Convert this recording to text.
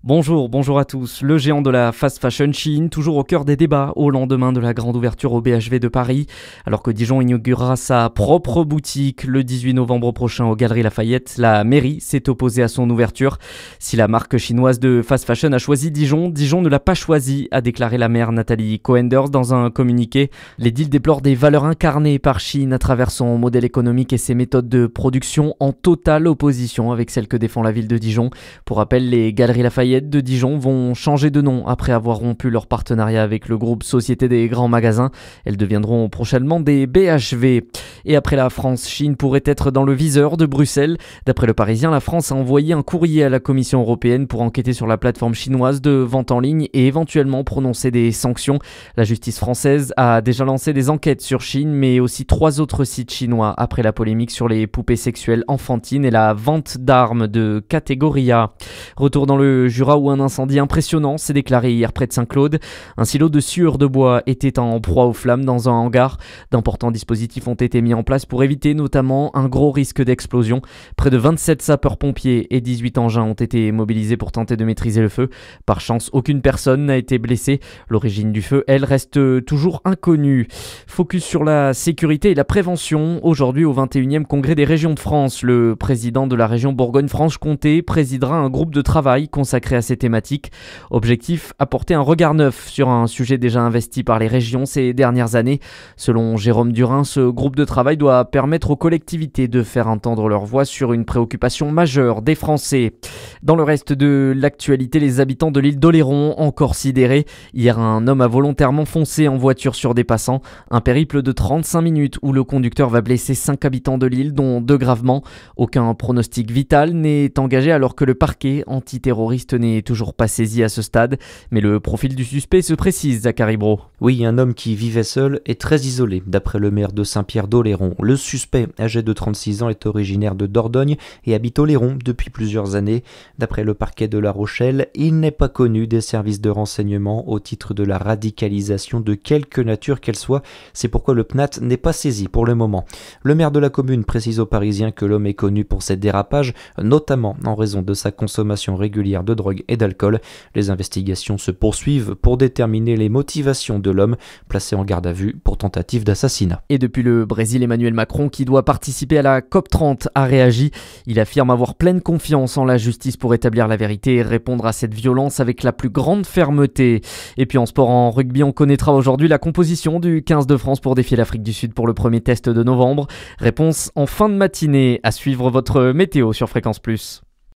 Bonjour à tous. Le géant de la fast fashion Shein, toujours au cœur des débats au lendemain de la grande ouverture au BHV de Paris. Alors que Dijon inaugurera sa propre boutique le 18 novembre prochain aux Galeries Lafayette, la mairie s'est opposée à son ouverture. Si la marque chinoise de fast fashion a choisi Dijon, Dijon ne l'a pas choisi, a déclaré la maire Nathalie Coenders dans un communiqué. L'édile déplore des valeurs incarnées par Shein à travers son modèle économique et ses méthodes de production en totale opposition avec celles que défend la ville de Dijon. Pour rappel, les Galeries Lafayette de Dijon vont changer de nom après avoir rompu leur partenariat avec le groupe Société des Grands Magasins. Elles deviendront prochainement des BHV. Et après la France, Shein pourrait être dans le viseur de Bruxelles. D'après le Parisien, la France a envoyé un courrier à la Commission européenne pour enquêter sur la plateforme chinoise de vente en ligne et éventuellement prononcer des sanctions. La justice française a déjà lancé des enquêtes sur Shein, mais aussi 3 autres sites chinois après la polémique sur les poupées sexuelles enfantines et la vente d'armes de catégorie A. Retour dans le Jura où un incendie impressionnant s'est déclaré hier près de Saint-Claude. Un silo de sciure de bois était en proie aux flammes dans un hangar. D'importants dispositifs ont été mis en place pour éviter notamment un gros risque d'explosion. Près de 27 sapeurs-pompiers et 18 engins ont été mobilisés pour tenter de maîtriser le feu. Par chance, aucune personne n'a été blessée. L'origine du feu, elle, reste toujours inconnue. Focus sur la sécurité et la prévention. Aujourd'hui, au 21e Congrès des régions de France, le président de la région Bourgogne-Franche-Comté présidera un groupe de travail consacré à ces thématiques. Objectif, apporter un regard neuf sur un sujet déjà investi par les régions ces dernières années. Selon Jérôme Durin, ce groupe de travail doit permettre aux collectivités de faire entendre leur voix sur une préoccupation majeure des Français. Dans le reste de l'actualité, les habitants de l'île d'Oléron, encore sidérés. Hier, un homme a volontairement foncé en voiture sur des passants. Un périple de 35 minutes où le conducteur va blesser 5 habitants de l'île, dont 2 gravement. Aucun pronostic vital n'est engagé alors que le parquet antiterroriste n'est toujours pas saisi à ce stade. Mais le profil du suspect se précise, Zachary Bro. Oui, un homme qui vivait seul et très isolé, d'après le maire de Saint-Pierre d'Oléron. Le suspect, âgé de 36 ans, est originaire de Dordogne et habite Oléron depuis plusieurs années. D'après le parquet de La Rochelle, il n'est pas connu des services de renseignement au titre de la radicalisation de quelque nature qu'elle soit. C'est pourquoi le PNAT n'est pas saisi pour le moment. Le maire de la commune précise aux Parisiens que l'homme est connu pour ses dérapages, notamment en raison de sa consommation régulière de drogue et d'alcool. Les investigations se poursuivent pour déterminer les motivations de l'homme placé en garde à vue pour tentative d'assassinat. Et depuis le Brésil, Emmanuel Macron, qui doit participer à la COP30, a réagi. Il affirme avoir pleine confiance en la justice pour établir la vérité et répondre à cette violence avec la plus grande fermeté. Et puis en sport, en rugby, on connaîtra aujourd'hui la composition du 15 de France pour défier l'Afrique du Sud pour le premier test de novembre. Réponse en fin de matinée. À suivre votre météo sur Fréquence Plus.